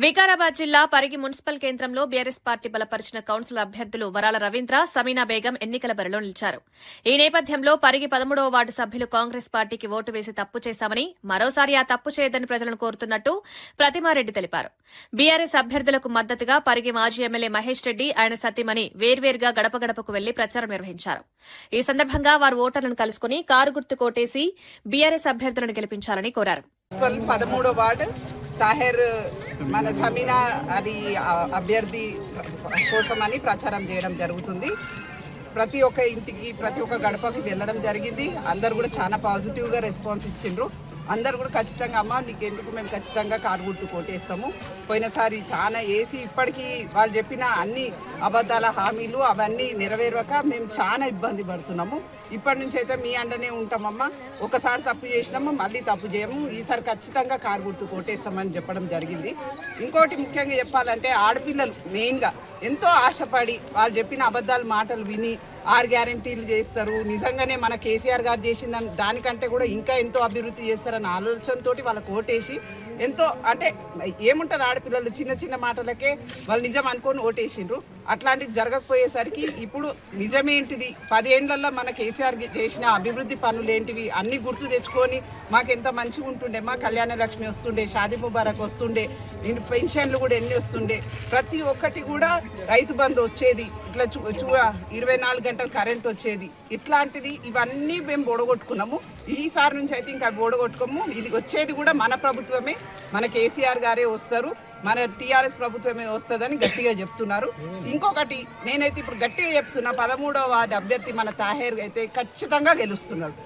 వికారాబాద్ జిల్లా పరిగి మున్సిపల్ కేంద్రంలో BRS party బలపరిచిన కౌన్సిల్ అభ్యర్థులు వరాల రవీంద్ర, సమీనా బేగం ఎన్నికల బరిలో నిలిచారు. ఈ నేపథ్యంలో పరిగి 13వ వార్డు సభ్యులు కాంగ్రెస్ పార్టీకి ఓటు వేసి తప్పు చేశామని, మరోసారి ఆ తప్పు చేయొద్దని ప్రజలను కోరుతున్నట్టు ప్రతిమారెడ్డి తెలిపారు. బీఆర్ఎస్ అభ్యర్థులకు మద్దతుగా పరిగి మాజీ ఎమ్మెల్యే మహేష్ రెడ్డి, ఆయన సతీమణి వేర్వేరుగా గడప గడపకు వెళ్లి ప్రచారం నిర్వహించారు. ఈ సందర్భంగా వారు ఓటర్లను కలుసుకుని కారు గుర్తు కోటేసి బీఆర్ఎస్ అభ్యర్థులను గెలిపించాలని కోరారు. 13వ వార్డు తాహెర్ మన సమీనా అది అభ్యర్థి కోసమని ప్రచారం చేయడం జరుగుతుంది. ప్రతి ఒక్క ఇంటికి ప్రతి ఒక్క గడపకి వెళ్ళడం జరిగింది. అందరు కూడా చాలా పాజిటివ్గా రెస్పాన్స్ ఇచ్చిండ్రు. అందరు కూడా ఖచ్చితంగా అమ్మ నీకెందుకు మేము ఖచ్చితంగా కారు గుర్తు కోటేస్తాము. పోయినసారి చాలా వేసి ఇప్పటికీ వాళ్ళు చెప్పిన అన్ని అబద్ధాల హామీలు అవన్నీ నెరవేరక మేము చాలా ఇబ్బంది పడుతున్నాము. ఇప్పటి నుంచి అయితే మీ అండనే ఉంటామమ్మా. ఒకసారి తప్పు చేసినాము, మళ్ళీ తప్పు చేయము. ఈసారి ఖచ్చితంగా కారు గుర్తు కోటేస్తామని చెప్పడం జరిగింది. ఇంకోటి ముఖ్యంగా చెప్పాలంటే ఆడపిల్లలు మెయిన్గా ఎంతో ఆశపడి వాళ్ళు చెప్పిన అబద్ధాల మాటలు విని 6 గ్యారెంటీలు చేస్తారు. నిజంగానే మన కేసీఆర్ గారు చేసిన దానికంటే కూడా ఇంకా ఎంతో అభివృద్ధి చేస్తారన్న ఆలోచనతో వాళ్ళకు ఓటేసి ఎంతో అంటే ఏముంటుంది ఆడపిల్లలు చిన్న చిన్న మాటలకే వాళ్ళు నిజం అనుకొని ఓటేసిండ్రు. అట్లాంటిది జరగకపోయేసరికి ఇప్పుడు నిజమేంటిది 10 ఏళ్లలో మన కేసీఆర్ చేసిన అభివృద్ధి పనులు ఏంటివి అన్నీ గుర్తు తెచ్చుకొని మాకు ఎంత మంచిగా ఉంటుండే. మా కళ్యాణ లక్ష్మి వస్తుండే, షాదీ ముబారక్ వస్తుండే, పెన్షన్లు కూడా ఎన్ని వస్తుండే, ప్రతి ఒక్కటి కూడా రైతు బంధు వచ్చేది, ఇట్లా 24 గంటలు కరెంట్ వచ్చేది. ఇట్లాంటిది ఇవన్నీ మేము ఓడగొట్టుకున్నాము. ఈసారి నుంచి అయితే ఇంకా ఓడగొట్టుకోము. ఇది వచ్చేది కూడా మన ప్రభుత్వమే, మన కేసీఆర్ గారే వస్తారు, మన టీఆర్ఎస్ ప్రభుత్వమే వస్తుందని గట్టిగా చెప్తున్నారు. ఇంకొకటి నేనైతే ఇప్పుడు గట్టిగా చెప్తున్నా, 13వ వార్డు అభ్యర్థి మన తాహేర్ అయితే ఖచ్చితంగా గెలుస్తున్నాడు.